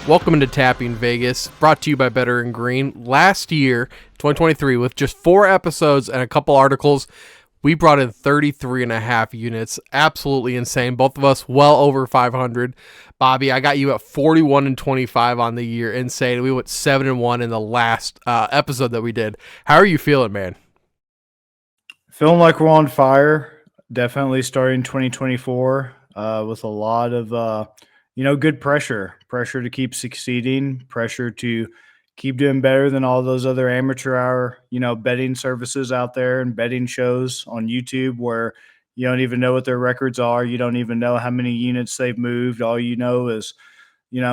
Welcome into Tapping Vegas, brought to you by Better and Green. Last year, 2023, with just 4 episodes and a couple articles, we brought in 33 and a half units. Absolutely insane. Both of us well over 500. Bobby, I got you at 41 and 25 on the year. Insane. We went 7 and 1 in the last episode that we did. How are you feeling, man? Feeling like we're on fire. Definitely starting 2024 with a lot of good pressure to keep succeeding, pressure to keep doing better than all those other amateur hour, betting services out there and betting shows on YouTube where you don't even know what their records are. You don't even know how many units they've moved. All you know is,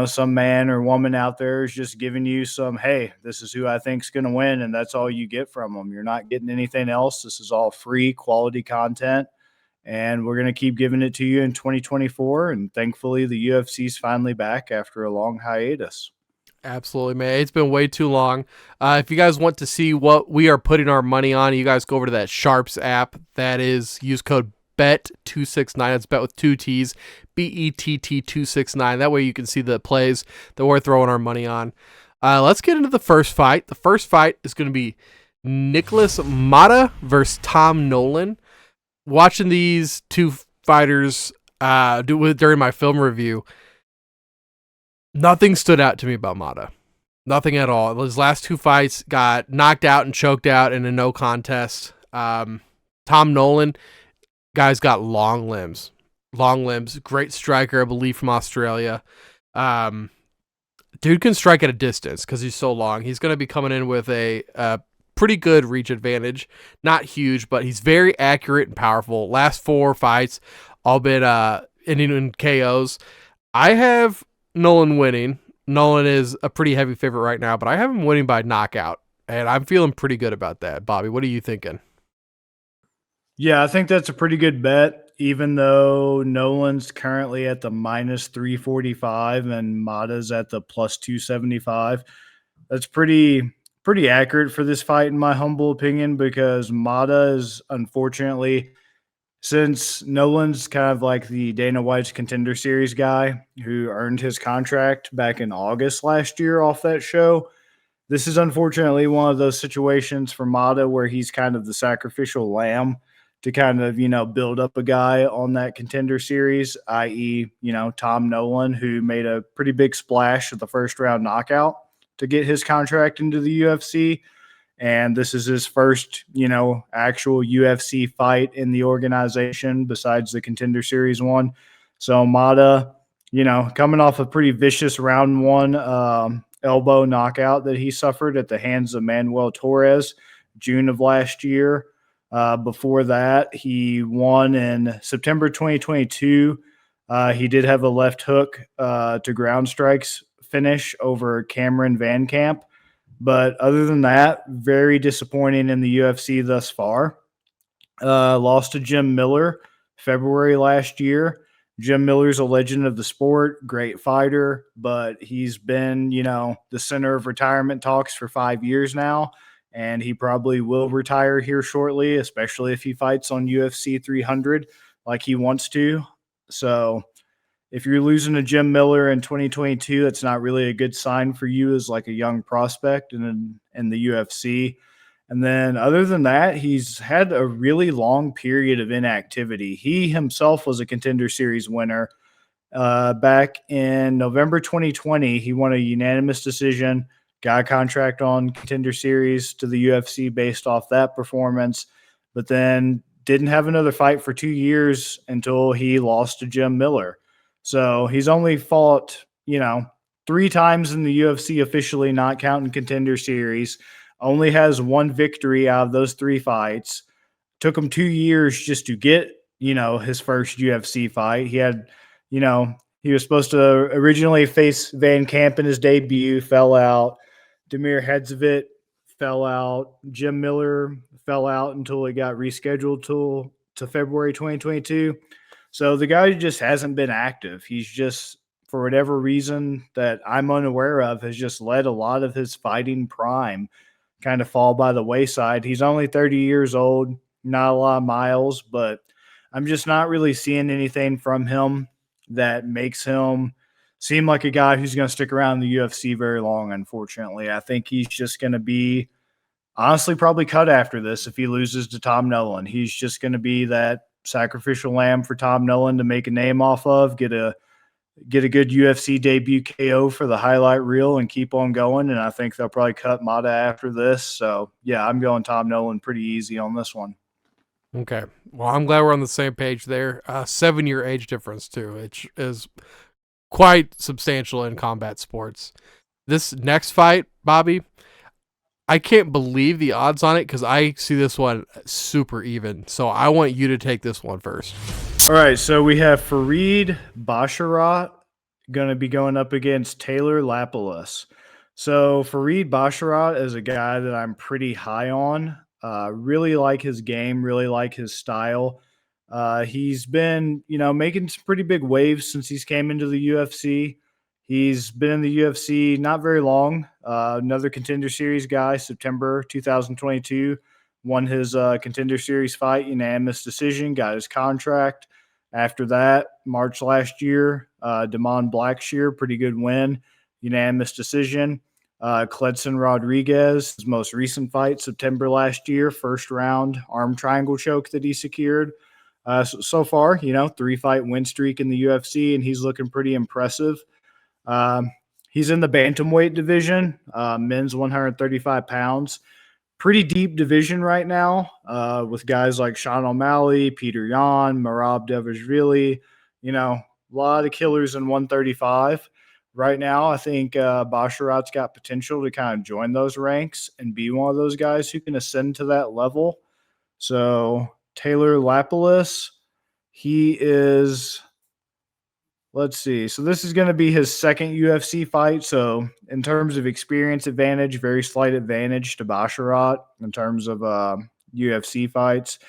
some man or woman out there is just giving you some, hey, this is who I think's going to win. And that's all you get from them. You're not getting anything else. This is all free quality content. And we're going to keep giving it to you in 2024. And thankfully, the UFC's finally back after a long hiatus. Absolutely, man. It's been way too long. If you guys want to see what we are putting our money on, you guys go over to that Sharps app. That is, use code BET269. It's bet with 2 T's, BETT269. That way you can see the plays that we're throwing our money on. Let's get into the first fight. The first fight is going to be Nicholas Mata versus Tom Nolan. Watching these two fighters during my film review, nothing stood out to me about Mata. Nothing at all. His last 2 fights got knocked out and choked out in a no contest. Tom Nolan, guy's got long limbs. Great striker, I believe, from Australia. Dude can strike at a distance because he's so long. He's going to be coming in with a pretty good reach advantage. Not huge, but he's very accurate and powerful. Last 4 fights, all been ending in KOs. I have Nolan winning. Nolan is a pretty heavy favorite right now, but I have him winning by knockout, and I'm feeling pretty good about that. Bobby, what are you thinking? Yeah, I think that's a pretty good bet, even though Nolan's currently at the minus 345 and Mata's at the plus 275. That's pretty accurate for this fight, in my humble opinion, because Mata is, unfortunately, since Nolan's kind of like the Dana White's Contender Series guy who earned his contract back in August last year off that show, this is unfortunately one of those situations for Mata where he's kind of the sacrificial lamb to kind of, build up a guy on that Contender Series, i.e., Tom Nolan, who made a pretty big splash at the first round knockout to get his contract into the UFC. And this is his first, actual UFC fight in the organization besides the Contender Series one. So Mata, coming off a pretty vicious round 1 elbow knockout that he suffered at the hands of Manuel Torres, June of last year. Before that, he won in September 2022. He did have a left hook to ground strikes finish over Cameron Van Camp. But other than that, very disappointing in the UFC thus far. Lost to Jim Miller February last year. Jim Miller's a legend of the sport, great fighter, but he's been, the center of retirement talks for 5 years now, and he probably will retire here shortly, especially if he fights on UFC 300 like he wants to. So if you're losing to Jim Miller in 2022, that's not really a good sign for you as like a young prospect in the UFC. And then other than that, he's had a really long period of inactivity. He himself was a Contender Series winner. Back in November 2020, he won a unanimous decision, got a contract on Contender Series to the UFC based off that performance, but then didn't have another fight for 2 years until he lost to Jim Miller. So he's only fought, 3 times in the UFC officially, not counting Contender Series. Only has 1 victory out of those 3 fights. Took him 2 years just to get, his first UFC fight. He had, he was supposed to originally face Van Camp in his debut, fell out. Damir Hedzivit fell out. Jim Miller fell out until he got rescheduled to February 2022. So the guy just hasn't been active. He's just, for whatever reason that I'm unaware of, has just let a lot of his fighting prime kind of fall by the wayside. He's only 30 years old, not a lot of miles, but I'm just not really seeing anything from him that makes him seem like a guy who's going to stick around in the UFC very long, unfortunately. I think he's just going to be honestly probably cut after this if he loses to Tom Nolan. He's just going to be that sacrificial lamb for Tom Nolan to make a name off of, get a good UFC debut KO for the highlight reel and keep on going. And I think they'll probably cut Mata after this. So, yeah, I'm going Tom Nolan pretty easy on this one. Okay. Well, I'm glad we're on the same page there. 7-year age difference, too, which is quite substantial in combat sports. This next fight, Bobby, I can't believe the odds on it because I see this one super even. So I want you to take this one first. All right, so we have Farid Basharat going to be going up against Taylor Lapilus. So Farid Basharat is a guy that I'm pretty high on. Really like his game, really like his style. He's been, making some pretty big waves since he's came into the UFC. He's been in the UFC not very long. Another Contender Series guy, September 2022, won his Contender Series fight, unanimous decision, got his contract. After that, March last year, Damon Blackshear, pretty good win, unanimous decision. Cledson Rodriguez, his most recent fight, September last year, first round arm triangle choke that he secured. So far, 3-fight win streak in the UFC, and he's looking pretty impressive. He's in the bantamweight division, men's 135 pounds. Pretty deep division right now with guys like Sean O'Malley, Peter Yan, Merab Devashvili, a lot of killers in 135. Right now, I think Basharat's got potential to kind of join those ranks and be one of those guys who can ascend to that level. So Taylor Lapilus, he is, let's see. So this is going to be his second UFC fight. So in terms of experience advantage, very slight advantage to Basharat in terms of UFC fights.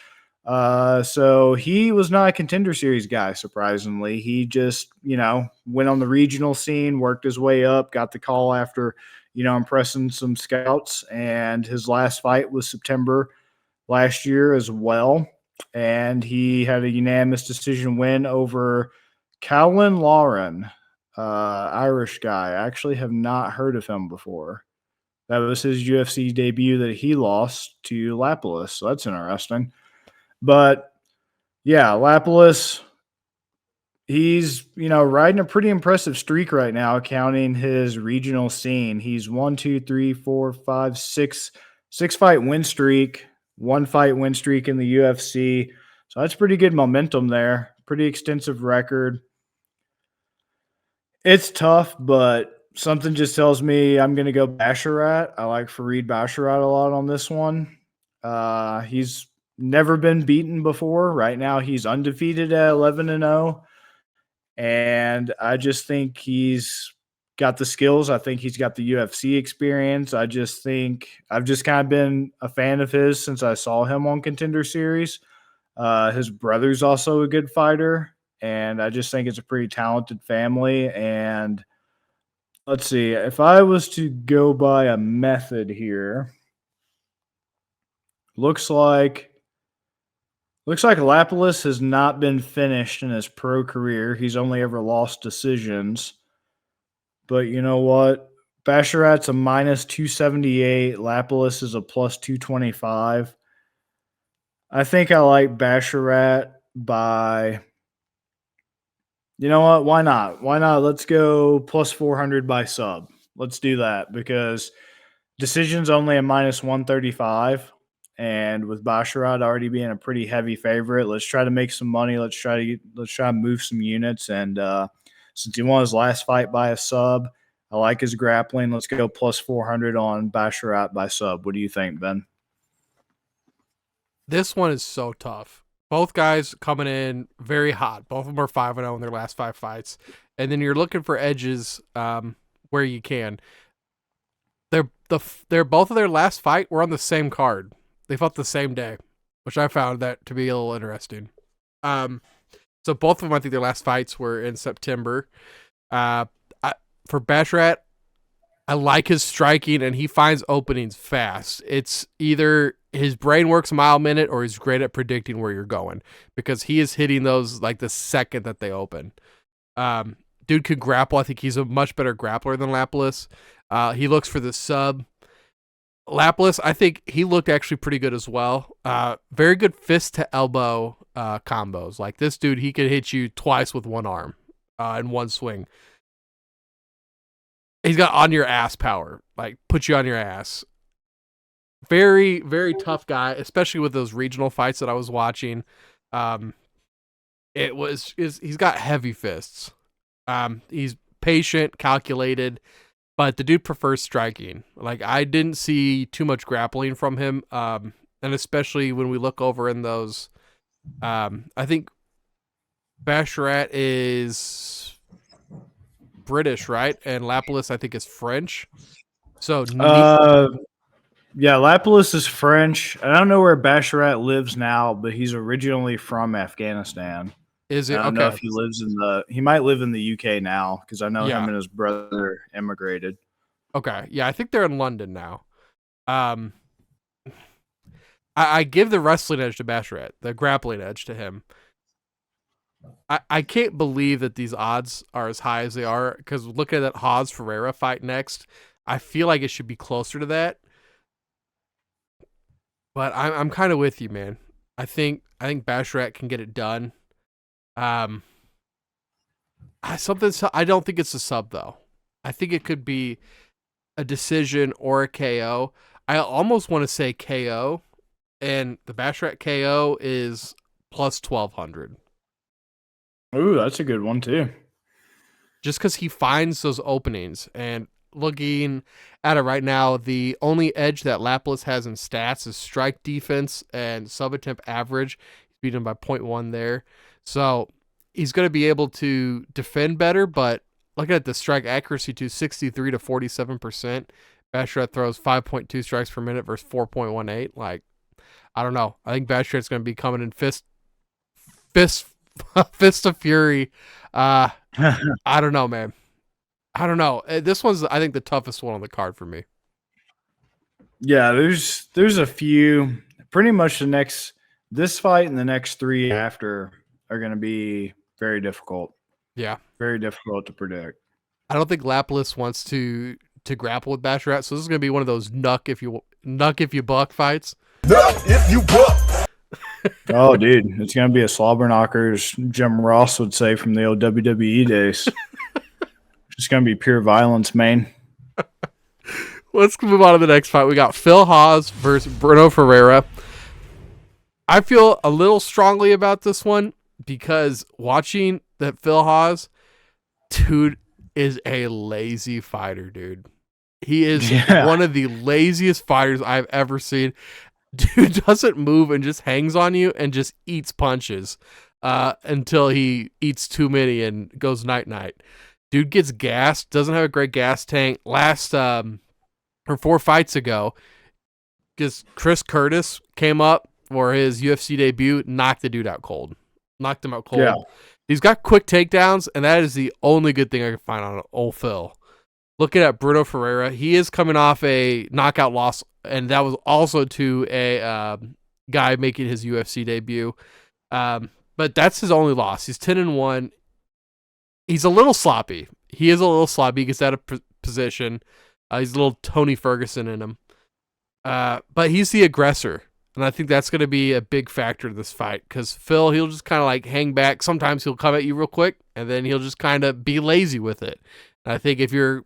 So he was not a Contender Series guy, surprisingly. He just, went on the regional scene, worked his way up, got the call after, impressing some scouts. And his last fight was September last year as well. And he had a unanimous decision win over Calvin Lauren, Irish guy. I actually have not heard of him before. That was his UFC debut that he lost to Lapilus. So that's interesting. But yeah, Lapilus, he's, riding a pretty impressive streak right now, counting his regional scene. He's 6-fight win streak, 1-fight win streak in the UFC. So that's pretty good momentum there. Pretty extensive record. It's tough, but something just tells me I'm going to go Basharat. I like Farid Basharat a lot on this one. He's never been beaten before. Right now, he's undefeated at 11-0. And I just think he's got the skills. I think he's got the UFC experience. I just think I've just kind of been a fan of his since I saw him on Contender Series. His brother's also a good fighter, and I just think it's a pretty talented family. And let's see, if I was to go by a method here, looks like Lapilus has not been finished in his pro career. He's only ever lost decisions. But you know what? Basharat's a -278. Lapilus is a +225. I think I like Basharat by, you know what? Why not? Why not? Let's go +400 by sub. Let's do that because decision's only a -135. And with Basharat already being a pretty heavy favorite, let's try to make some money. Let's try to move some units. And since he won his last fight by a sub, I like his grappling. Let's go +400 on Basharat by sub. What do you think, Ben? This one is so tough. Both guys coming in very hot. Both of them are 5-0 in their last 5 fights. And then you're looking for edges where you can. They're both of their last fight were on the same card. They fought the same day, which I found that to be a little interesting. So both of them, I think their last fights were in September. For Basharat, I like his striking, and he finds openings fast. It's either his brain works a mile a minute or he's great at predicting where you're going because he is hitting those like the second that they open. Dude could grapple. I think he's a much better grappler than Lapilus. He looks for the sub. Lapilus, I think he looked actually pretty good as well. Very good fist to elbow combos. Like this dude, he could hit you twice with one arm in one swing. He's got on your ass power, like put you on your ass. Very, very tough guy, especially with those regional fights that I was watching. He's got heavy fists. He's patient, calculated, but the dude prefers striking. Like I didn't see too much grappling from him, and especially when we look over in those. I think Basharat is British, right? And Lapilus, I think, is French. So, yeah, Lapilus is French. I don't know where Basharat lives now, but he's originally from Afghanistan. is it I don't okay? know if he lives in he might live in the UK now because I know Yeah. him and his brother immigrated. Okay, yeah, I think they're in London now. I give the wrestling edge to Basharat, the grappling edge to him. I can't believe that these odds are as high as they are because looking at that Haas Ferreira fight next, I feel like it should be closer to that. But I'm kind of with you, man. I think Basharat can get it done. I don't think it's a sub though. I think it could be a decision or a KO. I almost want to say KO, and the Basharat KO is plus 1,200. Ooh, that's a good one too. Just because he finds those openings. And looking at it right now, the only edge that Lapilus has in stats is strike defense and sub attempt average. He's beaten by 0.1 there. So he's going to be able to defend better, but looking at the strike accuracy to 63 to 47%, Basharat throws 5.2 strikes per minute versus 4.18. Like, I don't know. I think Basharat's going to be coming in fist of fury. I don't know, man. I don't know. This one's, I think, the toughest one on the card for me. Yeah, there's a few. Pretty much this fight and the next three after are going to be very difficult. Yeah, very difficult to predict. I don't think Lapilus wants to grapple with Basharat, so this is going to be one of those nuck if you buck fights. Nuck if you buck. Oh, dude, it's going to be a slobber knocker, as Jim Ross would say from the old WWE days. It's going to be pure violence, man. Let's move on to the next fight. We got Phil Haas versus Bruno Ferreira. I feel a little strongly about this one because watching that Phil Haas, dude, is a lazy fighter, dude. He is one of the laziest fighters I've ever seen. Dude doesn't move and just hangs on you and just eats punches until he eats too many and goes night-night. Dude gets gassed, doesn't have a great gas tank. Last, or 4 fights ago, because Chris Curtis came up for his UFC debut, knocked the dude out cold. Knocked him out cold. Yeah. He's got quick takedowns, and that is the only good thing I can find on old Phil. Looking at Bruno Ferreira, he is coming off a knockout loss, and that was also to a guy making his UFC debut. But that's his only loss. He's 10-1. He's a little sloppy. He is a little sloppy. He gets out of position. He's a little Tony Ferguson in him. But he's the aggressor. And I think that's going to be a big factor in this fight because Phil, he'll just kind of like hang back. Sometimes he'll come at you real quick, and then he'll just kind of be lazy with it. And I think if you're,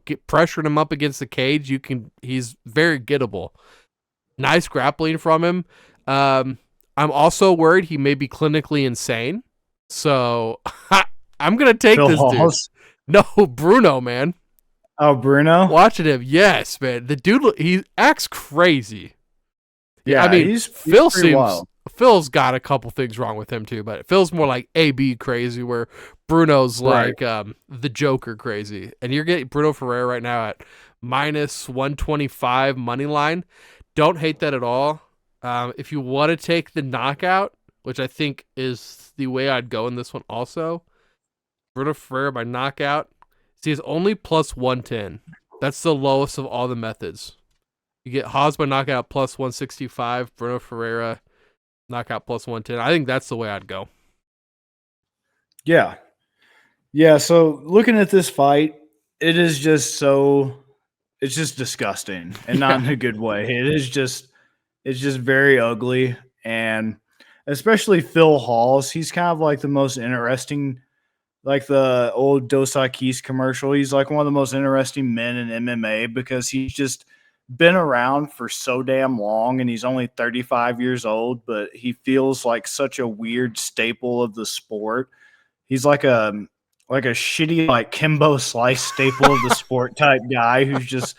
get pressuring him up against the cage, he's very gettable. Nice grappling from him. I'm also worried he may be clinically insane. So I'm going to take Phil this Haas? dude. No, Bruno, man. Oh, Bruno? Watching him, yes, man. The dude, he acts crazy. Yeah, I mean, he's Phil pretty wild. Phil's got a couple things wrong with him too, but Phil's more like AB crazy, where Bruno's like the Joker crazy. And you're getting Bruno Ferreira right now at minus 125 money line. Don't hate that at all. If you want to take the knockout, which I think is the way I'd go in this one also, Bruno Ferreira by knockout. See, it's only plus 110. That's the lowest of all the methods. You get Haas by knockout plus 165, Bruno Ferreira knockout plus 110. I think that's the way I'd go. Yeah. Yeah, so looking at this fight, it is just so it's just disgusting and not Yeah. in a good way. It's just very ugly, and especially Phil Halls, he's kind of like the most interesting, like the old Dos Equis commercial. He's like one of the most interesting men in MMA because he's just been around for so damn long and he's only 35 years old, but he feels like such a weird staple of the sport. He's like a shitty like Kimbo Slice staple of the sport type guy who's just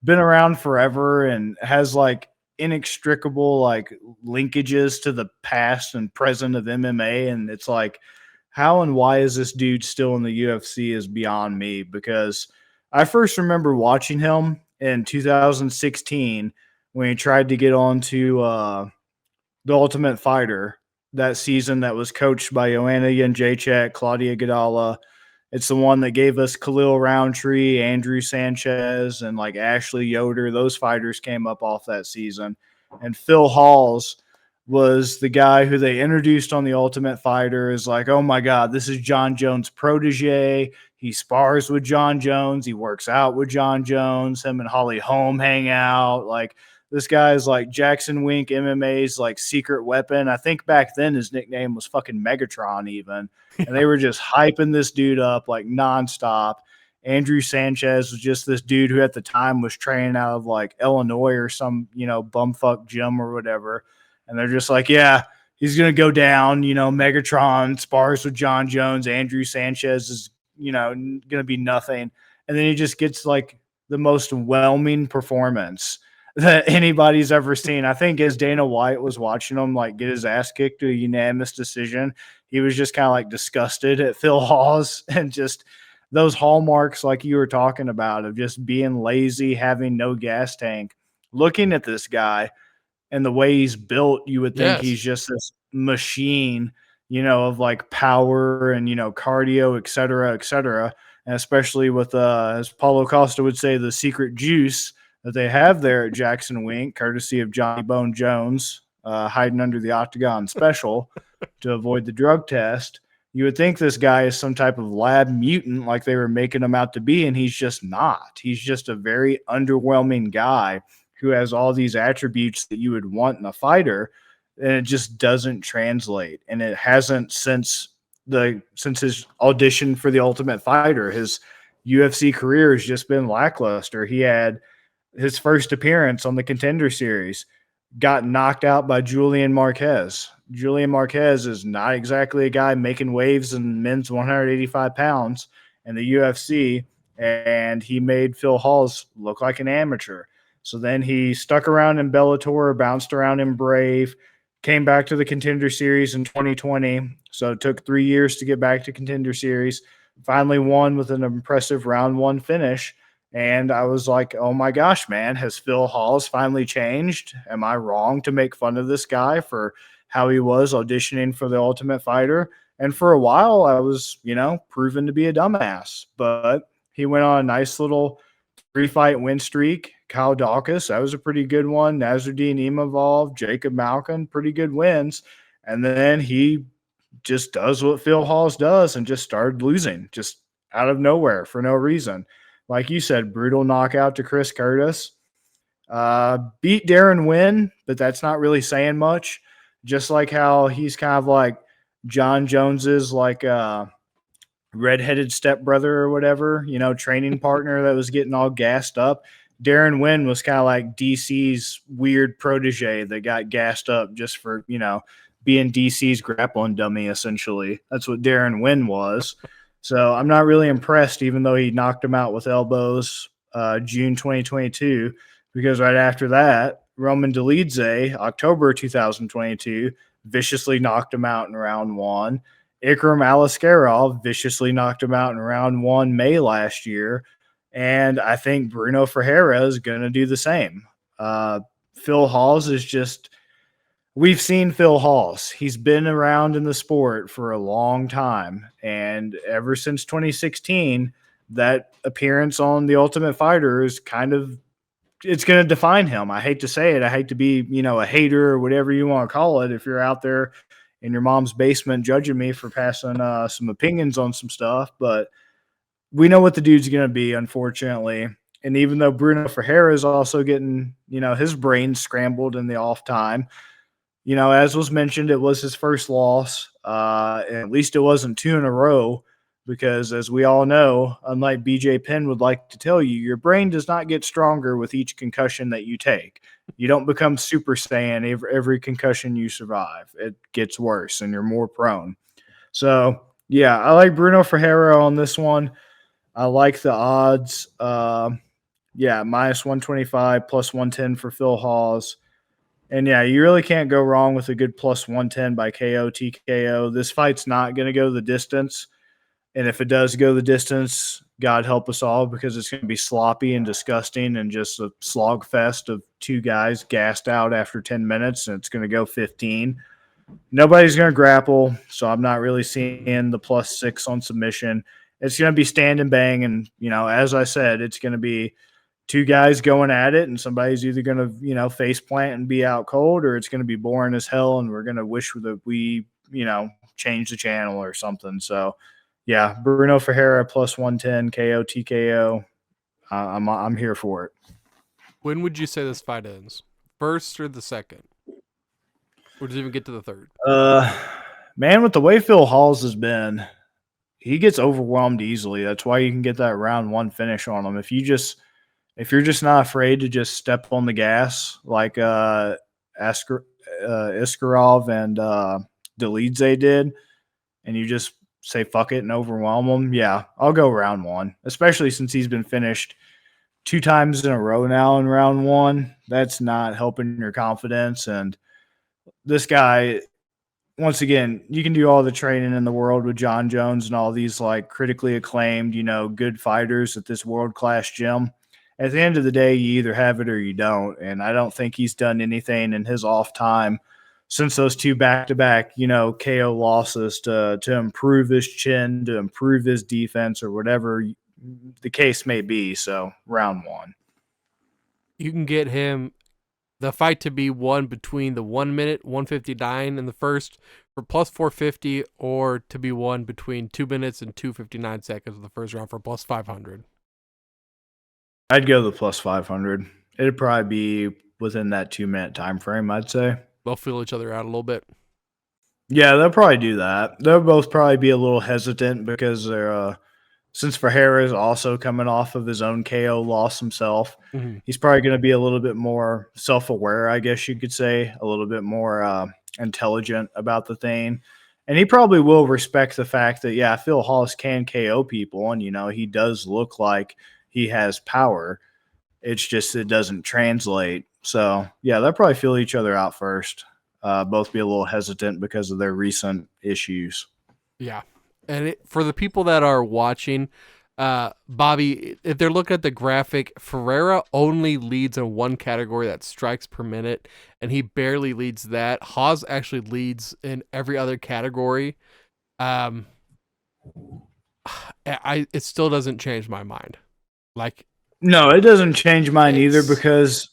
been around forever and has like inextricable like linkages to the past and present of MMA. And it's like, how and why is this dude still in the UFC is beyond me, because I first remember watching him in 2016 when he tried to get onto the Ultimate Fighter, that season that was coached by Joanna Jędrzejczyk, Claudia Gadala. It's the one that gave us Khalil Roundtree, Andrew Sanchez, and like Ashley Yoder. Those fighters came up off that season. And Phil Halls was the guy who they introduced on the Ultimate Fighter is like, oh my God, this is John Jones' protege. He spars with John Jones. He works out with John Jones. Him and Holly Holm hang out. Like, this guy is like Jackson Wink MMA's like secret weapon. I think back then his nickname was fucking Megatron even. And they were just hyping this dude up like nonstop. Andrew Sanchez was just this dude who at the time was training out of like Illinois or some, bumfuck gym or whatever. And they're just like, yeah, he's going to go down, Megatron spars with John Jones. Andrew Sanchez is, going to be nothing. And then he just gets like the most whelming performance that anybody's ever seen. I think as Dana White was watching him like get his ass kicked to a unanimous decision, he was just kind of like disgusted at Phil Hawes and just those hallmarks like you were talking about of just being lazy, having no gas tank. Looking at this guy and the way he's built, you would think Yes. he's just this machine, of like power and, cardio, et cetera, et cetera. And especially with, as Paulo Costa would say, the secret juice that they have there at Jackson Wink, courtesy of Johnny Bone Jones, hiding under the octagon special to avoid the drug test. You would think this guy is some type of lab mutant like they were making him out to be, and he's just not. He's just a very underwhelming guy who has all these attributes that you would want in a fighter, and it just doesn't translate. And it hasn't since his audition for the Ultimate Fighter. His UFC career has just been lackluster. He had his first appearance on the Contender Series, got knocked out by Julian Marquez. Julian Marquez is not exactly a guy making waves in men's 185 pounds in the UFC, and he made Phil Halls look like an amateur. So then he stuck around in Bellator, bounced around in Brave, came back to the Contender Series in 2020. So it took 3 years to get back to Contender Series. Finally won with an impressive round one finish. And I was like, oh my gosh, man, has Phil Halls finally changed? Am I wrong to make fun of this guy for how he was auditioning for the Ultimate Fighter? And for a while, I was, proven to be a dumbass. But he went on a nice little 3-fight win streak. Kyle Dawkins, that was a pretty good one. Nasruddin Imavov, Jacob Malkin, pretty good wins. And then he just does what Phil Halls does and just started losing just out of nowhere for no reason. Like you said, brutal knockout to Chris Curtis. Beat Darren Wynn, but that's not really saying much. Just like how he's kind of like John Jones's like redheaded stepbrother or whatever, training partner that was getting all gassed up. Darren Wynn was kind of like DC's weird protege that got gassed up just for, being DC's grappling dummy, essentially. That's what Darren Wynn was. So I'm not really impressed, even though he knocked him out with elbows June 2022, because right after that, Roman Dolidze, October 2022, viciously knocked him out in round one. Ikram Alaskarov viciously knocked him out in round one May last year. And I think Bruno Ferreira is going to do the same. Phil Halls is just – we've seen Phil Halls. He's been around in the sport for a long time. And ever since 2016, that appearance on The Ultimate Fighter is kind of – it's going to define him. I hate to say it. I hate to be, a hater or whatever you want to call it if you're out there in your mom's basement judging me for passing some opinions on some stuff, but we know what the dude's going to be, unfortunately. And even though Bruno Ferreira is also getting, his brain scrambled in the off time, as was mentioned, it was his first loss. At least it wasn't 2 in a row because, as we all know, unlike BJ Penn would like to tell you, your brain does not get stronger with each concussion that you take. You don't become Super Saiyan every concussion you survive. It gets worse and you're more prone. So, yeah, I like Bruno Ferreira on this one. I like the odds. Minus 125, plus 110 for Phil Hawes. And yeah, you really can't go wrong with a good plus 110 by KO, TKO. This fight's not going to go the distance. And if it does go the distance, God help us all, because it's going to be sloppy and disgusting and just a slog fest of two guys gassed out after 10 minutes, and it's going to go 15. Nobody's going to grapple, so I'm not really seeing the plus 6 on submission. It's going to be stand and bang, and, as I said, it's going to be two guys going at it, and somebody's either going to, face plant and be out cold, or it's going to be boring as hell, and we're going to wish that we, change the channel or something. So, yeah, Bruno Ferreira plus 110 KO TKO. I'm here for it. When would you say this fight ends? First or the second? Or does it even get to the third? Man, with the way Phil Hawes has been, he gets overwhelmed easily. That's why you can get that round 1 finish on him. If you're just not afraid to just step on the gas like Iskarov and Delidze did, and you just say fuck it and overwhelm him, yeah, I'll go round 1, especially since he's been finished 2 times in a row now in round 1. That's not helping your confidence. And this guy, once again, you can do all the training in the world with John Jones and all these like critically acclaimed, good fighters at this world-class gym. At the end of the day, you either have it or you don't. And I don't think he's done anything in his off time since those 2 back-to-back, KO losses to improve his chin, to improve his defense, or whatever the case may be. So round 1. You can get him the fight to be won between the 1 minute 159 in the first for plus 450, or to be won between 2 minutes and 2:59 seconds in the first round for plus 500. I'd go the plus 500. It'd probably be within that 2-minute time frame, I'd say. They'll feel each other out a little bit. Yeah, they'll probably do that. They'll both probably be a little hesitant because they're since Ferreira is also coming off of his own KO loss himself, he's probably going to be a little bit more self-aware, I guess you could say, a little bit more intelligent about the thing. And he probably will respect the fact that, yeah, Phil Hawes can KO people, and, he does look like he has power. It's just it doesn't translate. So, yeah, they'll probably feel each other out first. Both be a little hesitant because of their recent issues. Yeah. And for the people that are watching, Bobby, if they're looking at the graphic, Ferreira only leads in one category, that's strikes per minute, and he barely leads that. Hawes actually leads in every other category. It still doesn't change my mind. No, it doesn't change mine either, because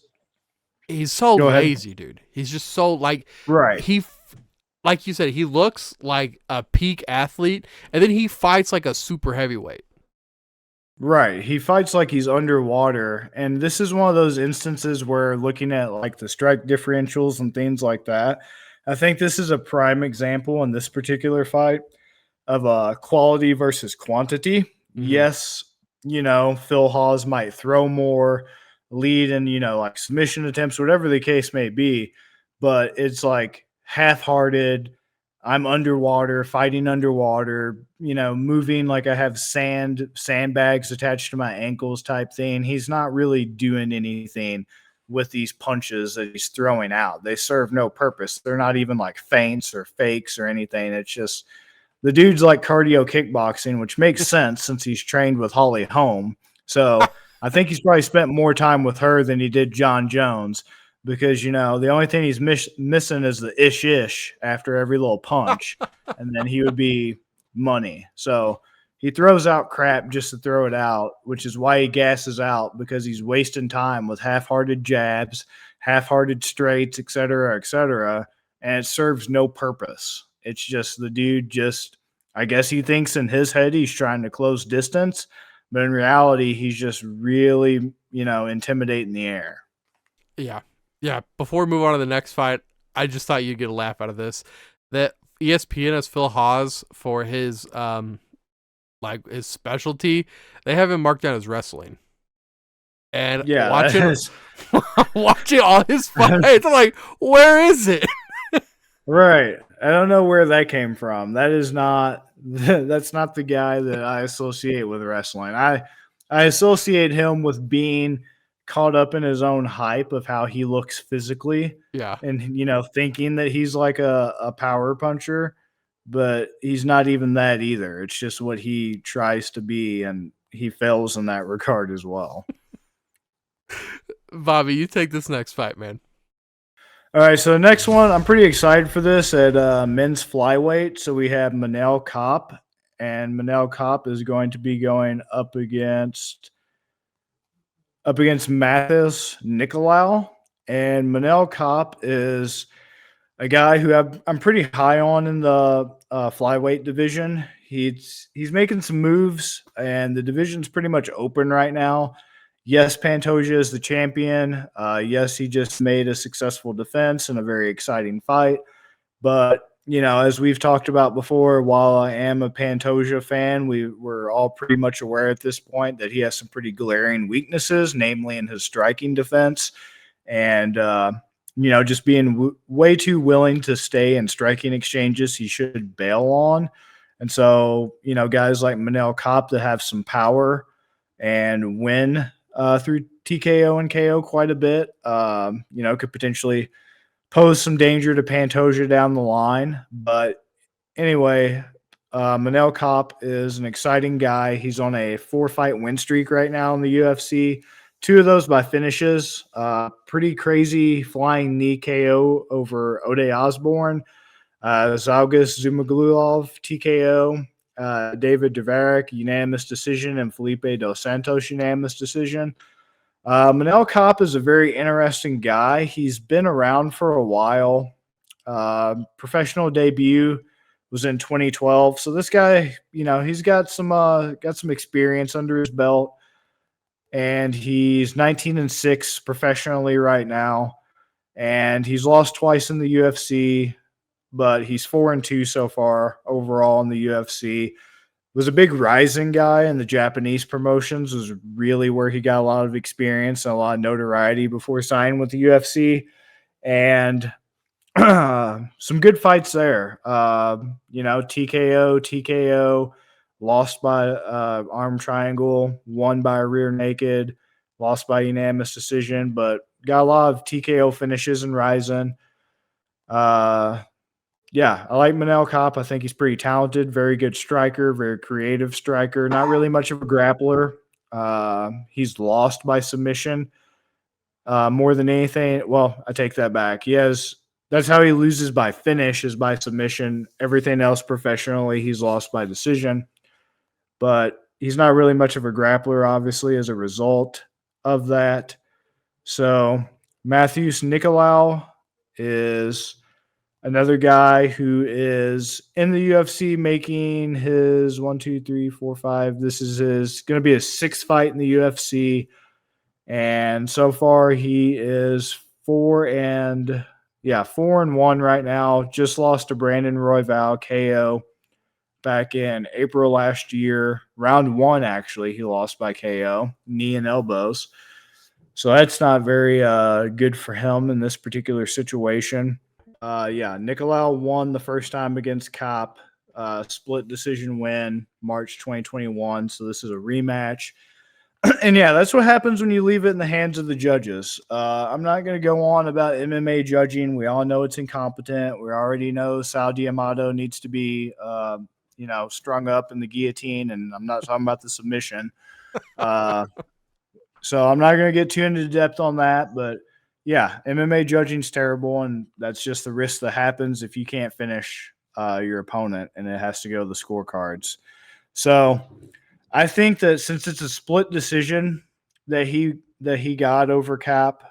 he's so lazy, dude. He's just so right. Like you said, he looks like a peak athlete, and then he fights like a super heavyweight. Right. He fights like he's underwater. And this is one of those instances where, looking at like the strike differentials and things like that, I think this is a prime example in this particular fight of quality versus quantity. Mm-hmm. Yes, Phil Hawes might throw more, lead in, like submission attempts, whatever the case may be, but it's like half-hearted. I'm underwater, fighting underwater, moving like I have sandbags attached to my ankles type thing. He's not really doing anything with these punches that he's throwing out. They serve no purpose. They're not even like feints or fakes or anything. It's just the dude's like cardio kickboxing, which makes sense since he's trained with Holly Holm. So I think he's probably spent more time with her than he did John Jones, because, the only thing he's missing is the ish after every little punch, and then he would be money. So he throws out crap just to throw it out, which is why he gasses out, because he's wasting time with half-hearted jabs, half-hearted straights, et cetera, and it serves no purpose. It's just the dude I guess he thinks in his head he's trying to close distance, but in reality, he's just really, intimidating the air. Yeah. Yeah. Before we move on to the next fight, I just thought you'd get a laugh out of this. That ESPN has Phil Hawes for his his specialty. They have him marked down as wrestling. And Yeah, watching all his fights, I'm like, where is it? right. I don't know where that came from. That's not the guy that I associate with wrestling. I associate him with being caught up in his own hype of how he looks physically Yeah. and thinking that he's like a power puncher, but he's not even that either. It's just what he tries to be, and he fails in that regard as well. Bobby, you take this next fight, man. All right, so the next one, I'm pretty excited for this at men's flyweight. So we have Manel Kopp, and Manel Kopp is going to be going up against Mathis Nicolau. And Manel Kopp is a guy who I'm pretty high on in the flyweight division. He's making some moves, and the division's pretty much open right now. Yes, Pantoja is the champion. Yes, he just made a successful defense in a very exciting fight. But, as we've talked about before, while I am a Pantoja fan, we're all pretty much aware at this point that he has some pretty glaring weaknesses, namely in his striking defense. And, just being way too willing to stay in striking exchanges he should bail on. And so, guys like Manel Kopp that have some power and win through TKO and KO quite a bit, could potentially pose some danger to Pantoja down the line. But anyway, Manel Kopp is an exciting guy. He's on a 4-fight win streak right now in the UFC. 2 of those by finishes. Pretty crazy flying knee KO over Ode Osborne. Zalgas Zumagulov TKO. David Dvorak unanimous decision, and Felipe Dos Santos unanimous decision. Manel Kopp is a very interesting guy. He's been around for a while. Professional debut was in 2012. So this guy, he's got some experience under his belt, and he's 19-6 professionally right now. And he's lost twice in the UFC, but he's 4-2 so far overall in the UFC. Was a big rising guy in the Japanese promotions, was really where he got a lot of experience and a lot of notoriety before signing with the UFC. And some good fights there. TKO, lost by arm triangle, won by a rear naked, lost by unanimous decision, but got a lot of TKO finishes in Ryzen. Yeah, I like Manel Kopp. I think he's pretty talented, very good striker, very creative striker, not really much of a grappler. He's lost by submission more than anything. Well, I take that back. That's how he loses by finish, is by submission. Everything else professionally, he's lost by decision. But he's not really much of a grappler, obviously, as a result of that. So Matthews Nicolau is another guy who is in the UFC making his 1, 2, 3, 4, 5. This is going to be his 6th fight in the UFC. And so far he is 4-1 right now. Just lost to Brandon Royval KO back in April last year. Round 1, actually, he lost by KO, knee and elbows. So that's not very good for him in this particular situation. Nicolau won the first time against Kopp, split decision win, March 2021. So this is a rematch. And that's what happens when you leave it in the hands of the judges. I'm not going to go on about MMA judging. We all know it's incompetent. We already know Sal D'Amato needs to be, strung up in the guillotine, and I'm not talking about the submission. So I'm not going to get too into depth on that, but MMA judging's terrible, and that's just the risk that happens if you can't finish your opponent, and it has to go to the scorecards. So I think that since it's a split decision that he got over Cap,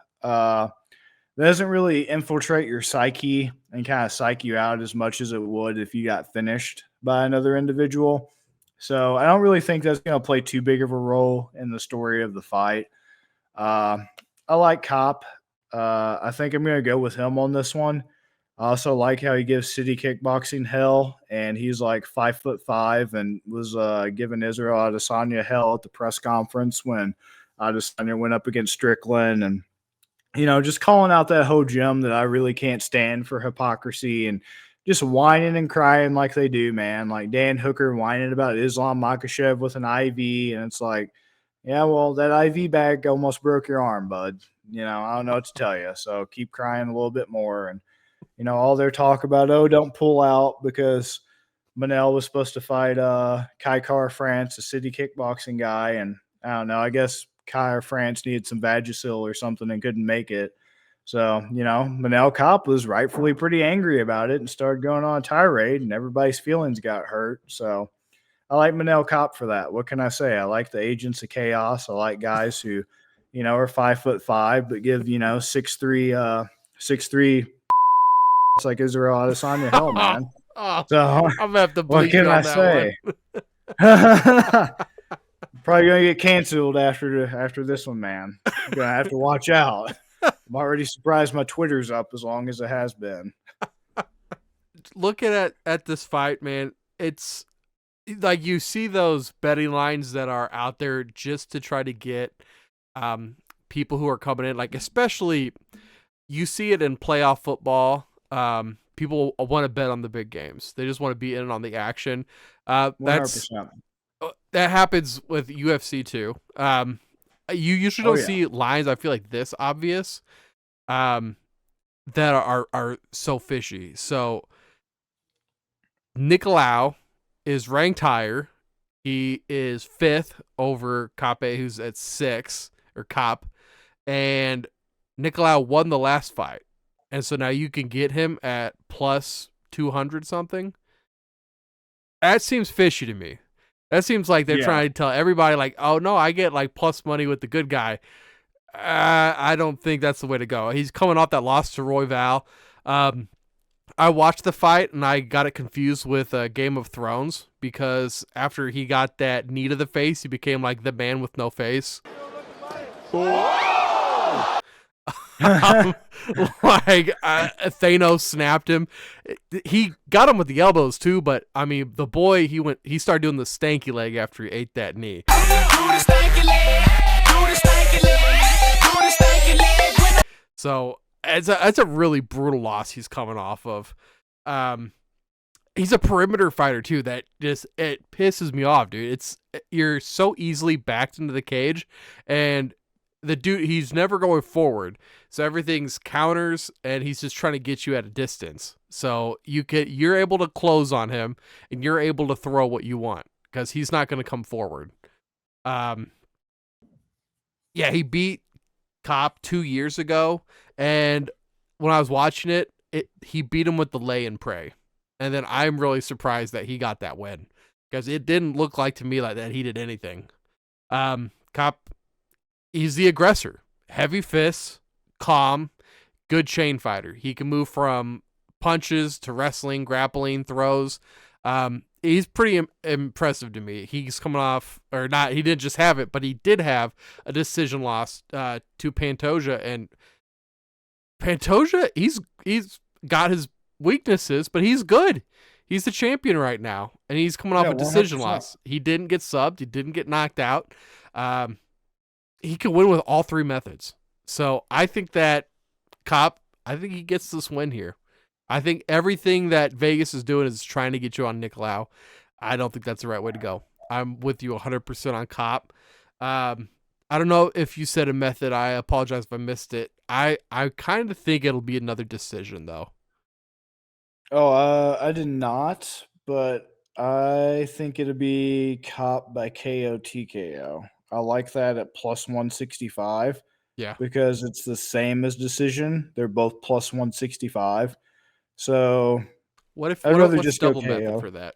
It doesn't really infiltrate your psyche and kind of psych you out as much as it would if you got finished by another individual. So I don't really think that's going to play too big of a role in the story of the fight. Uh, I like Cop. I think I'm going to go with him on this one. I also like how he gives City Kickboxing hell, and he's like 5'5" and was giving Israel Adesanya hell at the press conference when Adesanya went up against Strickland, and just calling out that whole gym that I really can't stand for hypocrisy and just whining and crying like they do, man. Like Dan Hooker whining about Islam Makhachev with an IV, and it's like, yeah, well, that IV bag almost broke your arm, bud. I don't know what to tell you. So keep crying a little bit more. And, all their talk about, oh, don't pull out because Manel was supposed to fight Kai Car France, a city kickboxing guy. And I don't know, I guess Kai France needed some Vagisil or something and couldn't make it. So, Manel Kopp was rightfully pretty angry about it and started going on a tirade, and everybody's feelings got hurt. So I like Manel Kopp for that. What can I say? I like the Agents of Chaos. I like guys who, are 5'5", but give, 6'3", 6'3", it's like Israel Adesanya. Hell, man. So I'm gonna have to what bleep can you I on that say? one. Probably gonna get canceled after this one, man. I'm gonna have to watch out. I'm already surprised my Twitter's up as long as it has been. Looking at this fight, man, it's like you see those betting lines that are out there just to try to get people who are coming in, like especially you see it in playoff football. People want to bet on the big games. They just want to be in on the action. 100%. That happens with UFC too. You usually don't see lines, I feel like this obvious, that are so fishy. So Nicolau is ranked higher. He is 5th over Kape, who's at 6, or Cop. And Nicolau won the last fight. And so now you can get him at plus 200 something. That seems fishy to me. That seems like they're trying to tell everybody, like, oh, no, I get, like, plus money with the good guy. I don't think that's the way to go. He's coming off that loss to Royval. I watched the fight, and I got it confused with Game of Thrones because after he got that knee to the face, he became, like, the man with no face. Thanos snapped him. He got him with the elbows too, but I mean the boy he started doing the stanky leg after he ate that knee. So it's a really brutal loss he's coming off of. He's a perimeter fighter too. That just it pisses me off, dude. You're so easily backed into the cage, and the dude, he's never going forward. So everything's counters, and he's just trying to get you at a distance. So you're able to close on him, and you're able to throw what you want because he's not going to come forward. He beat Cop 2 years ago, and when I was watching it, he beat him with the lay and pray. And then I'm really surprised that he got that win because it didn't look like to me like that he did anything. Cop, he's the aggressor. Heavy fists, calm, good chain fighter. He can move from punches to wrestling, grappling, throws. He's pretty impressive to me. He's coming off, or not, he didn't just have it, but he did have a decision loss to Pantoja. And Pantoja, he's got his weaknesses, but he's good. He's the champion right now, and he's coming off a decision 100%. loss. He didn't get subbed. He didn't get knocked out. He can win with all 3 methods. So I think that Cop, I think he gets this win here. I think everything that Vegas is doing is trying to get you on Nicolau. I don't think that's the right way to go. I'm with you 100% on Cop. I don't know if you said a method. I apologize if I missed it. I kind of think it'll be another decision, though. Oh, I did not, but I think it'll be Cop by KO TKO. I like that at plus 165. Yeah. Because it's the same as decision. They're both plus 165. So what's just double go method KO. for that?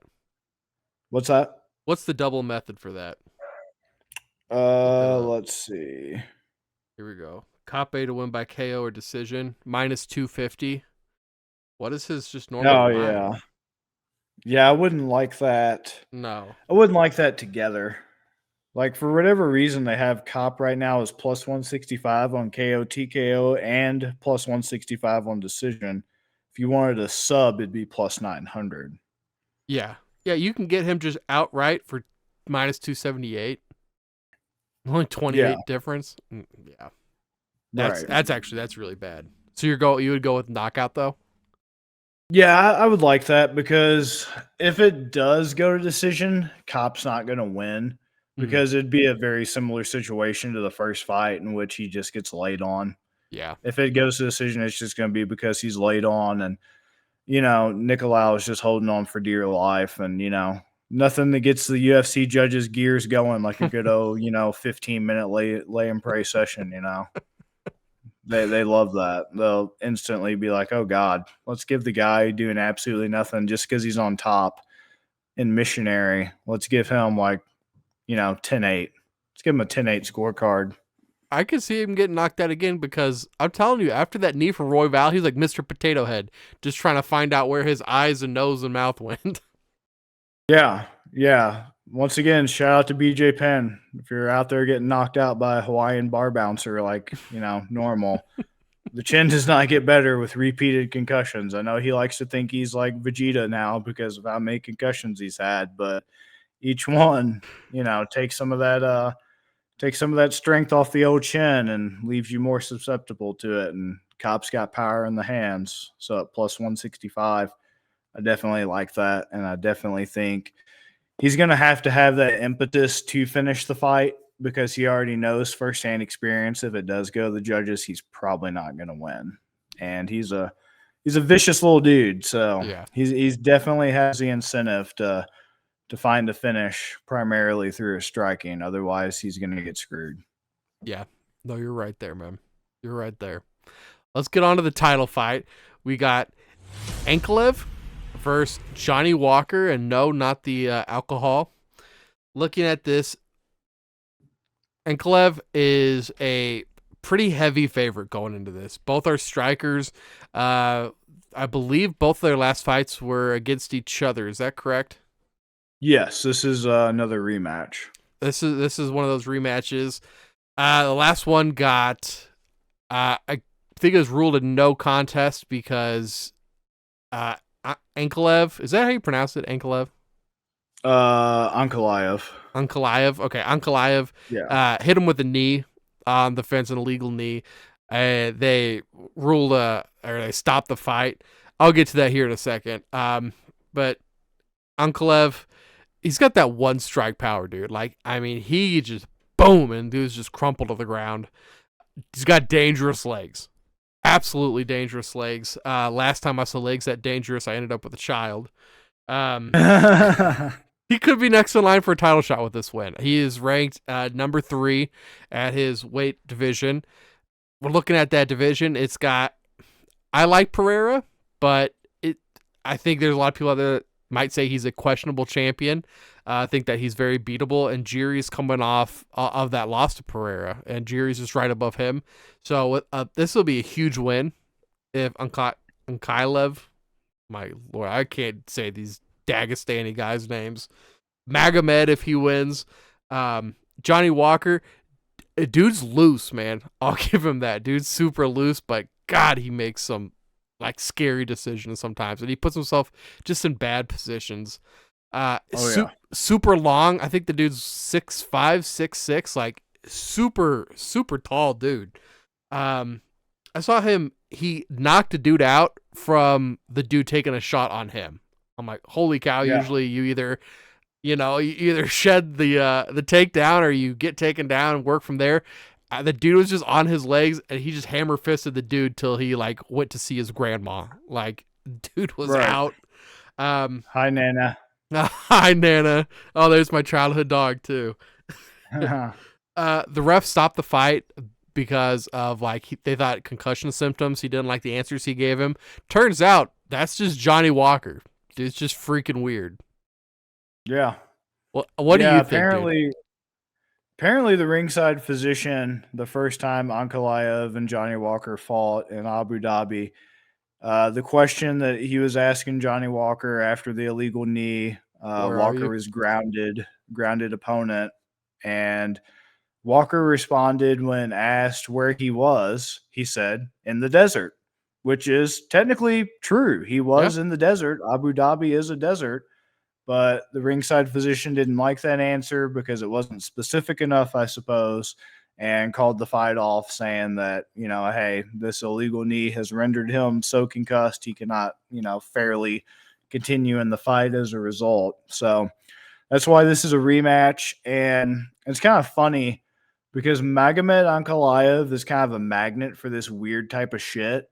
What's that? What's the double method for that? Let's see. Here we go. Kape to win by KO or decision, minus 250. What is his just normal Oh line? yeah. Yeah, I wouldn't like that. No. I wouldn't like that together. Like for whatever reason, they have Cop right now is plus 165 on KO, TKO, and plus 165 on decision. If you wanted a sub, it'd be plus 900. Yeah. Yeah, you can get him just outright for minus 278. Only Yeah, 28 difference. Yeah. right. That's really bad. So you would go with knockout though? Yeah, I would like that because if it does go to decision, Cop's not going to win Mhm. because it'd be a very similar situation to the first fight in which he just gets laid on. Yeah. If it goes to decision, it's just going to be because he's laid on and Nicolau is just holding on for dear life, and nothing that gets the UFC judges' gears going like a good old 15-minute lay and pray session. They love that. They'll instantly be like, oh God, let's give the guy doing absolutely nothing just because he's on top in missionary. Let's give him 10-8. Let's give him a 10-8 scorecard. I could see him getting knocked out again because I'm telling you, after that knee from Roy Val, he's like Mr. Potato Head, just trying to find out where his eyes and nose and mouth went. Yeah, yeah. Once again, shout out to BJ Penn. If you're out there getting knocked out by a Hawaiian bar bouncer like, normal, the chin does not get better with repeated concussions. I know he likes to think he's like Vegeta now because of how many concussions he's had, but each one, takes some of that strength off the old chin and leaves you more susceptible to it. And Cop's got power in the hands. So at plus 165, I definitely like that. And I definitely think he's going to have that impetus to finish the fight because he already knows firsthand experience. If it does go to the judges, he's probably not going to win. And he's a vicious little dude. So Yeah. he's definitely has the incentive to find the finish primarily through his striking. Otherwise, he's going to get screwed. Yeah. No, you're right there, man. You're right there. Let's get on to the title fight. We got Ankalaev versus Johnny Walker, and no, not the alcohol. Looking at this, Ankalaev is a pretty heavy favorite going into this. Both are strikers. I believe both their last fights were against each other. Is that correct? Yes, this is another rematch. This is one of those rematches. The last one got, I think it was ruled a no contest because Ankalaev, is that how you pronounce it? Ankalaev? Ankalaev. Ankalaev. Okay, Ankalaev Yeah. hit him with a knee on the fence, an illegal knee. They ruled or they stopped the fight. I'll get to that here in a second. But Ankalaev, he's got that one strike power, dude. Like, I mean, he just boom, and dude's just crumpled to the ground. He's got dangerous legs. Absolutely dangerous legs. Last time I saw legs that dangerous, I ended up with a child. He could be next in line for a title shot with this win. He is ranked number 3 at his weight division. We're looking at that division. It's got, I like Pereira, but I think there's a lot of people out there that might say he's a questionable champion. I think that he's very beatable, and Jiri's coming off of that loss to Pereira, and Jiri's just right above him. So this will be a huge win if Ankalaev, my lord, I can't say these Dagestani guys' names. Magomed if he wins. Johnny Walker, dude's loose, man. I'll give him that. Dude's super loose, but God, he makes some like scary decisions sometimes, and he puts himself just in bad positions. Super long. I think the dude's 6'5", 6'6", like super tall dude. I saw him. He knocked a dude out from the dude taking a shot on him. I'm like, holy cow! Yeah. Usually, you either shed the takedown or you get taken down and work from there. The dude was just on his legs, and he just hammer fisted the dude till he like went to see his grandma. Like, dude was out. Hi, Nana. Hi, Nana. Oh, there's my childhood dog too. The ref stopped the fight because of they thought concussion symptoms. He didn't like the answers he gave him. Turns out that's just Johnny Walker. It's just freaking weird. Yeah. What do you think? Apparently, dude? Apparently, the ringside physician, the first time Ankalaev and Johnny Walker fought in Abu Dhabi, the question that he was asking Johnny Walker after the illegal knee, Where are Walker you? was grounded opponent, and Walker responded when asked where he was. He said, in the desert, which is technically true. He Yeah. was in the desert. Abu Dhabi is a desert, but the ringside physician didn't like that answer because it wasn't specific enough, I suppose, and called the fight off, saying that, hey, this illegal knee has rendered him so concussed he cannot, fairly continue in the fight as a result. So that's why this is a rematch. And it's kind of funny because Magomed Ankalaev is kind of a magnet for this weird type of shit.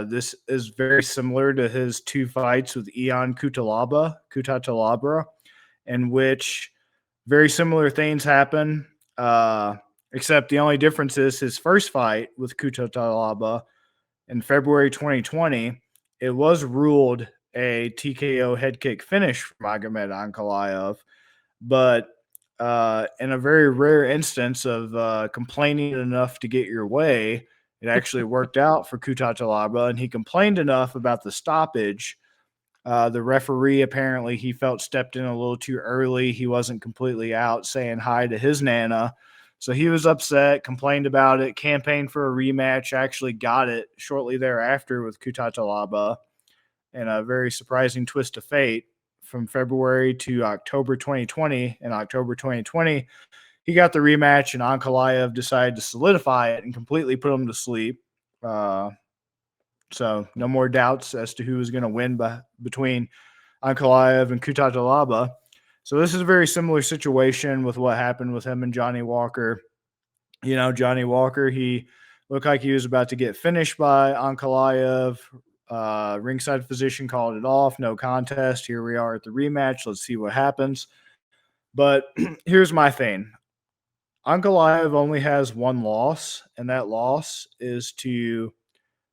This is very similar to his two fights with Ion Kutatalabra, in which very similar things happen. Except the only difference is his first fight with Kutatalaba in February 2020, it was ruled a TKO head kick finish for Magomed Ankalaev, but in a very rare instance of complaining enough to get your way, it actually worked out for Kutatalaba, and he complained enough about the stoppage. The referee apparently he felt stepped in a little too early. He wasn't completely out saying hi to his nana. So he was upset, complained about it, campaigned for a rematch, actually got it shortly thereafter with Kutatalaba in a very surprising twist of fate from February to October 2020. In October 2020, he got the rematch, and Ankalaev decided to solidify it and completely put him to sleep. So no more doubts as to who was going to win between Ankalaev and Kutatalaba. So this is a very similar situation with what happened with him and Johnny Walker. Johnny Walker, he looked like he was about to get finished by Ankalaev. Ringside physician called it off. No contest. Here we are at the rematch. Let's see what happens. But here's my thing. Ankalaev only has one loss, and that loss is to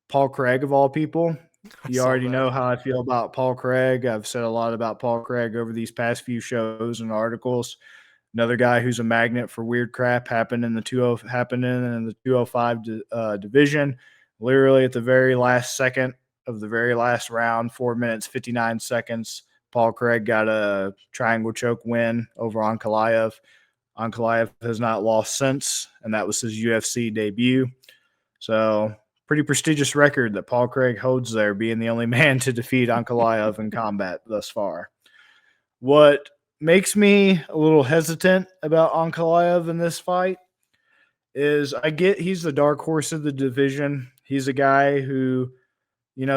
Paul Craig, of all people. I You saw already that. know how I feel about Paul Craig. I've said a lot about Paul Craig over these past few shows and articles. Another guy who's a magnet for weird crap happening in the 205 division. Literally at the very last second of the very last round, 4 minutes 59 seconds, Paul Craig got a triangle choke win over Ankalaev. Ankalaev has not lost since, and that was his UFC debut. So pretty prestigious record that Paul Craig holds there, being the only man to defeat Ankalaev in combat thus far. What makes me a little hesitant about Ankalaev in this fight is I get he's the dark horse of the division. He's a guy who,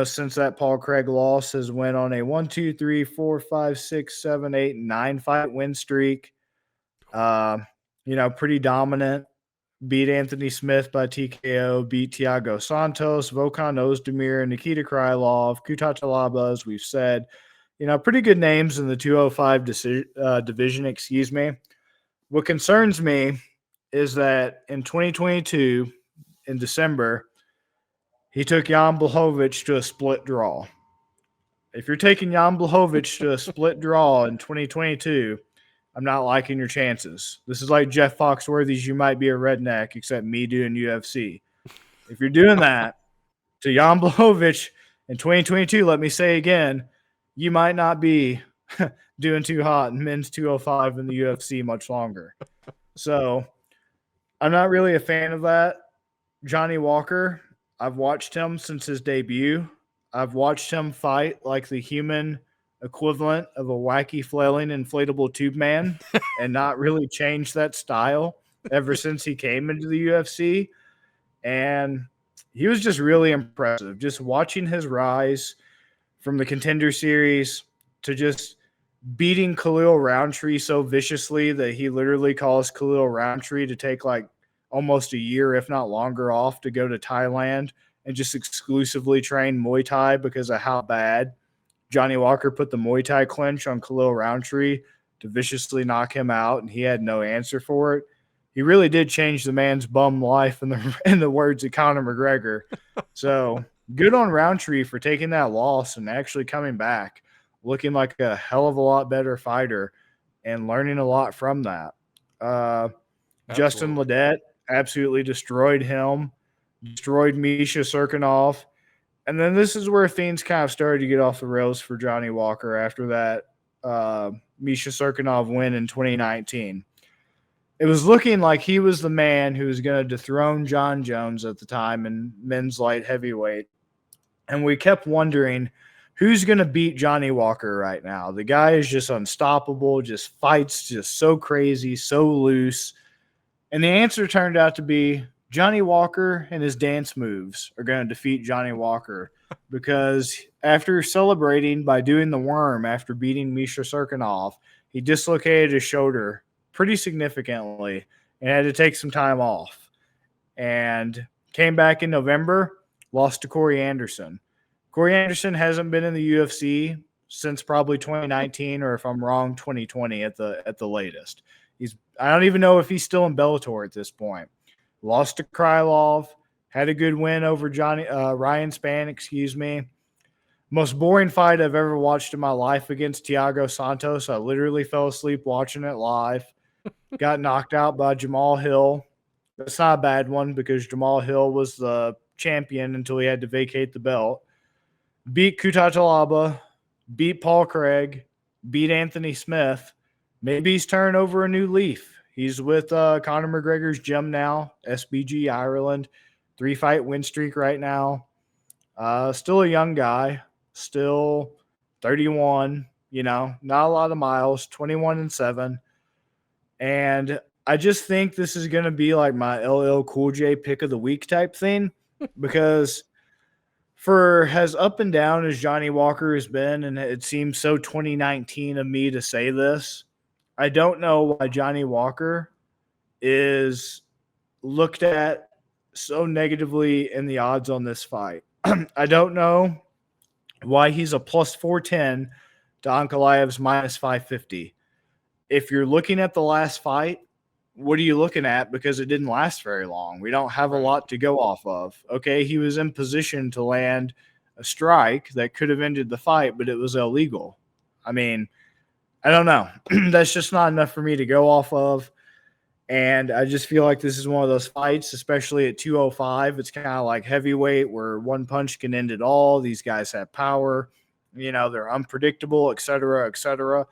since that Paul Craig loss has went on a 1, 2, 3, 4, 5, 6, 7, 8, 9 fight win streak. Uh, pretty dominant. Beat Anthony Smith by TKO, beat Thiago Santos, Volkan Ozdemir, Nikita Krylov, Kutatalaba, as we've said. Pretty good names in the 205 division, excuse me. What concerns me is that in 2022, in December, he took Jan Blachowicz to a split draw. If you're taking Jan Blachowicz to a split draw in 2022, I'm not liking your chances. This is like Jeff Foxworthy's You Might Be a Redneck, except me doing UFC. If you're doing that to Jan Blachowicz in 2022, let me say again, you might not be doing too hot in men's 205 in the UFC much longer. So I'm not really a fan of that. Johnny Walker, I've watched him since his debut. I've watched him fight like the human equivalent of a wacky flailing inflatable tube man and not really changed that style ever since he came into the UFC. And he was just really impressive. Just watching his rise from the Contender Series to just beating Khalil Roundtree so viciously that he literally caused Khalil Roundtree to take like almost a year, if not longer, off to go to Thailand and just exclusively train Muay Thai because of how bad Johnny Walker put the Muay Thai clinch on Khalil Roundtree to viciously knock him out, and he had no answer for it. He really did change the man's bum life in the words of Conor McGregor. So good on Roundtree for taking that loss and actually coming back, looking like a hell of a lot better fighter and learning a lot from that. Justin Absolutely. Ledet absolutely destroyed him, destroyed Misha Serkinov. And then this is where things kind of started to get off the rails for Johnny Walker after that Misha Serkinov win in 2019. It was looking like he was the man who was going to dethrone John Jones at the time in men's light heavyweight. And we kept wondering who's going to beat Johnny Walker right now. The guy is just unstoppable, just fights just so crazy, so loose. And the answer turned out to be Johnny Walker and his dance moves are going to defeat Johnny Walker because after celebrating by doing the worm after beating Misha Serkinov, he dislocated his shoulder pretty significantly and had to take some time off. And came back in November, lost to Corey Anderson. Corey Anderson hasn't been in the UFC since probably 2019, or if I'm wrong, 2020 at the latest. I don't even know if he's still in Bellator at this point. Lost to Krylov, had a good win over Ryan Spann, excuse me. Most boring fight I've ever watched in my life against Thiago Santos. I literally fell asleep watching it live. Got knocked out by Jamal Hill. That's not a bad one because Jamal Hill was the champion until he had to vacate the belt. Beat Kutatalaba, beat Paul Craig, beat Anthony Smith. Maybe he's turned over a new leaf. He's with Conor McGregor's gym now, SBG Ireland. 3-fight win streak right now. Still a young guy, still 31, not a lot of miles, 21-7. And I just think this is going to be like my LL Cool J pick of the week type thing because for as up and down as Johnny Walker has been, and it seems so 2019 of me to say this, I don't know why Johnny Walker is looked at so negatively in the odds on this fight. I don't know why he's a plus 410 to Ankalaev's minus 550. If you're looking at the last fight, what are you looking at? Because it didn't last very long. We don't have a lot to go off of. Okay, he was in position to land a strike that could have ended the fight, but it was illegal. I mean, I don't know. That's just not enough for me to go off of. And I just feel like this is one of those fights, especially at 205. It's kind of like heavyweight where one punch can end it all. These guys have power. They're unpredictable, et cetera, et cetera.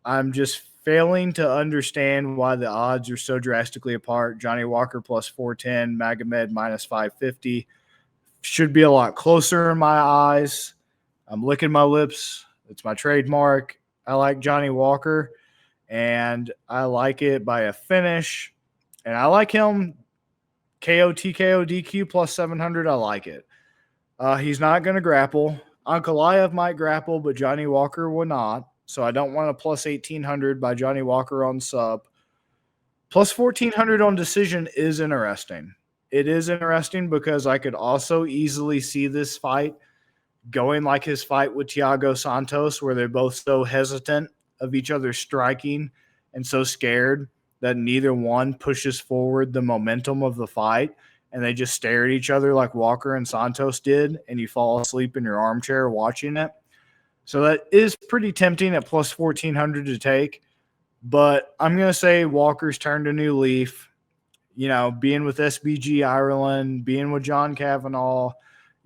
I'm just failing to understand why the odds are so drastically apart. Johnny Walker plus 410, Magomed minus 550. Should be a lot closer in my eyes. I'm licking my lips. It's my trademark. I like Johnny Walker, and I like it by a finish. And I like him KO, TKO, DQ plus 700. I like it. He's not going to grapple. Ankalaev might grapple, but Johnny Walker will not. So I don't want a plus 1,800 by Johnny Walker on sub. Plus 1,400 on decision is interesting. It is interesting because I could also easily see this fight going like his fight with Thiago Santos, where they're both so hesitant of each other striking and so scared that neither one pushes forward the momentum of the fight, and they just stare at each other like Walker and Santos did, and you fall asleep in your armchair watching it. So that is pretty tempting at plus 1,400 to take. But I'm going to say Walker's turned a new leaf. Being with SBG Ireland, being with John Kavanaugh,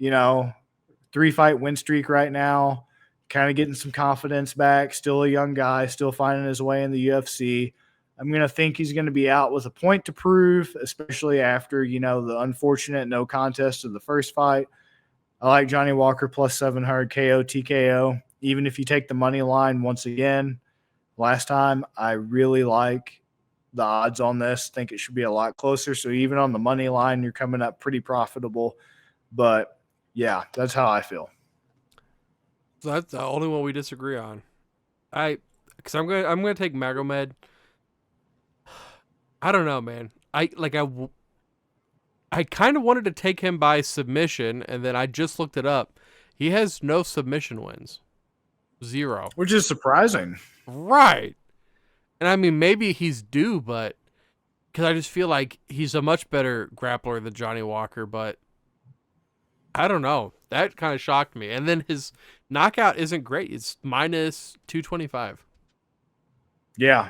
3-fight win streak right now, kind of getting some confidence back. Still a young guy, still finding his way in the UFC. I'm going to think he's going to be out with a point to prove, especially after, the unfortunate no contest of the first fight. I like Johnny Walker plus 700 KO, TKO. Even if you take the money line once again, last time, I really like the odds on this. Think it should be a lot closer. So even on the money line, you're coming up pretty profitable. But yeah, that's how I feel. So that's the only one we disagree on. Because I'm gonna take Magomed. I don't know, man. I kind of wanted to take him by submission, and then I just looked it up. He has no submission wins. 0. Which is surprising. Right. And I mean, maybe he's due, but because I just feel like he's a much better grappler than Johnny Walker, but I don't know. That kind of shocked me. And then his knockout isn't great. It's minus 225. Yeah.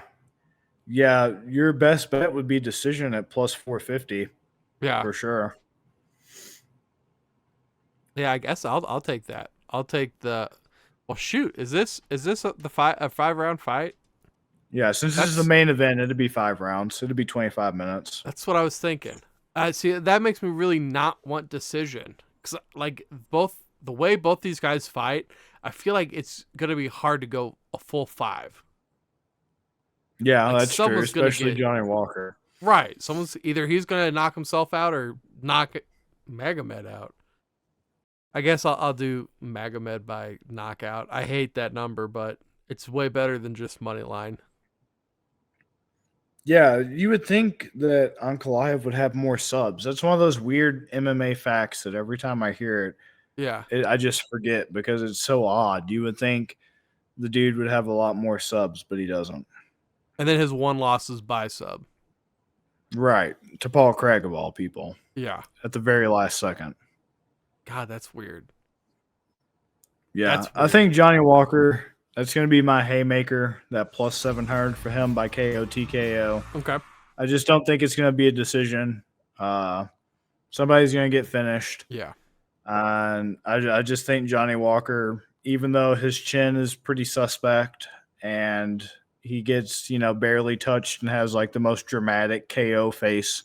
Yeah, your best bet would be decision at plus 450 Yeah. for sure. Yeah, I guess I'll take that. I'll take the. Well, shoot, is this a 5 round fight? Yeah, since this is the main event, it'd be 5 rounds. It'd be 25 minutes. That's what I was thinking. See, that makes me really not want decision because like the way both these guys fight, I feel like it's gonna be hard to go a full 5. Yeah, Like that's true, especially Johnny Walker. Right, he's gonna knock himself out or knock Magomed out. I guess I'll do Magomed by knockout. I hate that number, but it's way better than just money line. Yeah, you would think that Ankalaev would have more subs. That's one of those weird MMA facts that every time I hear it, I just forget because it's so odd. You would think the dude would have a lot more subs, but he doesn't. And then his one loss is by sub. Right. To Paul Craig of all people. Yeah. At the very last second. God, that's weird. Yeah. I think Johnny Walker, that's going to be my haymaker, that plus 700 for him by KO TKO. Okay. I just don't think it's going to be a decision. Somebody's going to get finished. Yeah. And I just think Johnny Walker, even though his chin is pretty suspect and he gets, barely touched and has like the most dramatic KO face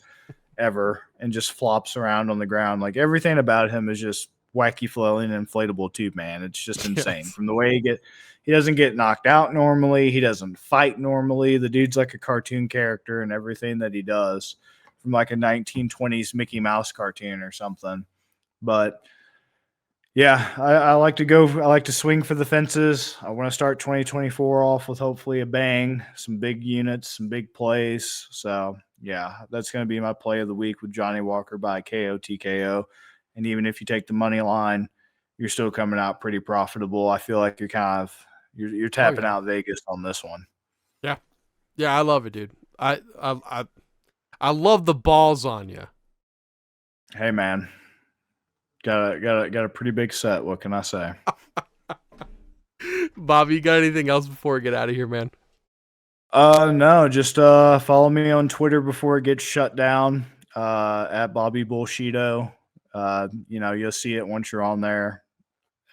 ever and just flops around on the ground. Like everything about him is just wacky flowing inflatable tube, man. It's just insane. From the way he doesn't get knocked out normally. He doesn't fight normally. The dude's like a cartoon character and everything that he does from like a 1920s Mickey Mouse cartoon or something. But yeah, I like to swing for the fences. I want to start 2024 off with hopefully a bang, some big units, some big plays. So yeah, that's going to be my play of the week with Johnny Walker by KO TKO. And even if you take the money line, you're still coming out pretty profitable. I feel like you're tapping out Vegas on this one. Yeah. Yeah, I love it, dude. I love the balls on you. Hey man. Got a pretty big set. What can I say? Bobby, you got anything else before we get out of here, man? No, just follow me on Twitter before it gets shut down. At Bobby Bullshito. You'll see it once you're on there.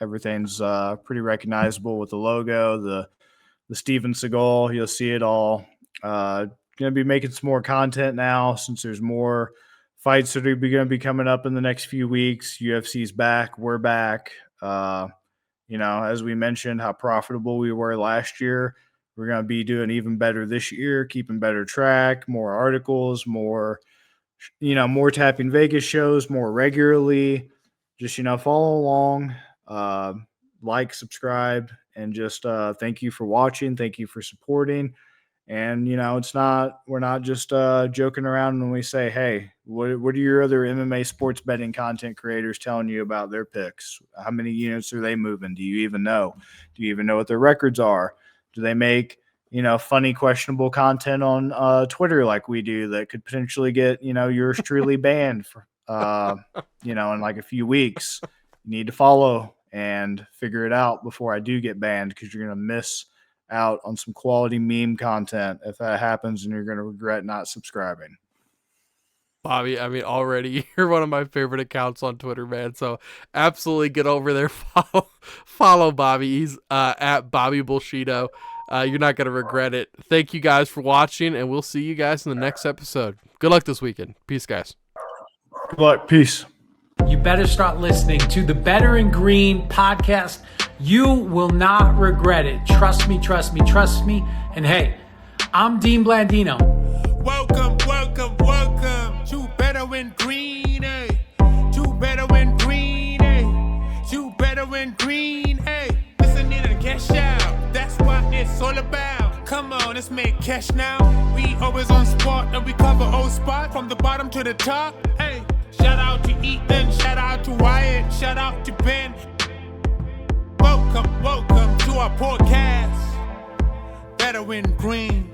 Everything's pretty recognizable with the logo, the Steven Seagal. You'll see it all. Gonna be making some more content now since there's more fights that are going to be coming up in the next few weeks. UFC's back. We're back. As we mentioned, how profitable we were last year. We're going to be doing even better this year, keeping better track, more articles, more Tapping Vegas shows more regularly. Just, follow along, like, subscribe, and just thank you for watching. Thank you for supporting. And, we're not just joking around when we say, hey, what are your other MMA sports betting content creators telling you about their picks? How many units are they moving? Do you even know? Do you even know what their records are? Do they make, funny, questionable content on Twitter like we do that could potentially get, yours truly banned for, in like a few weeks? You need to follow and figure it out before I do get banned because you're going to miss out on some quality meme content if that happens, and you're going to regret not subscribing. Bobby, I mean, already you're one of my favorite accounts on Twitter, man. So absolutely get over there, follow Bobby. He's at Bobby Bullshito. You're not going to regret it. Thank you guys for watching, and we'll see you guys in the next episode. Good luck this weekend. Peace, guys. Good luck. Peace. You better start listening to the Better in Green podcast. You will not regret it. Trust me, trust me, trust me. And hey, I'm Dean Blandino. Welcome to Better in Green, eh? To Better in Green, eh? To Better in Green, eh? Listen in and cash out. That's what it's all about. Come on, let's make cash now. We always on spot and we cover all spot from the bottom to the top. Hey, shout out to Ethan, shout out to Wyatt, shout out to Ben. Welcome to our podcast, Better in Green.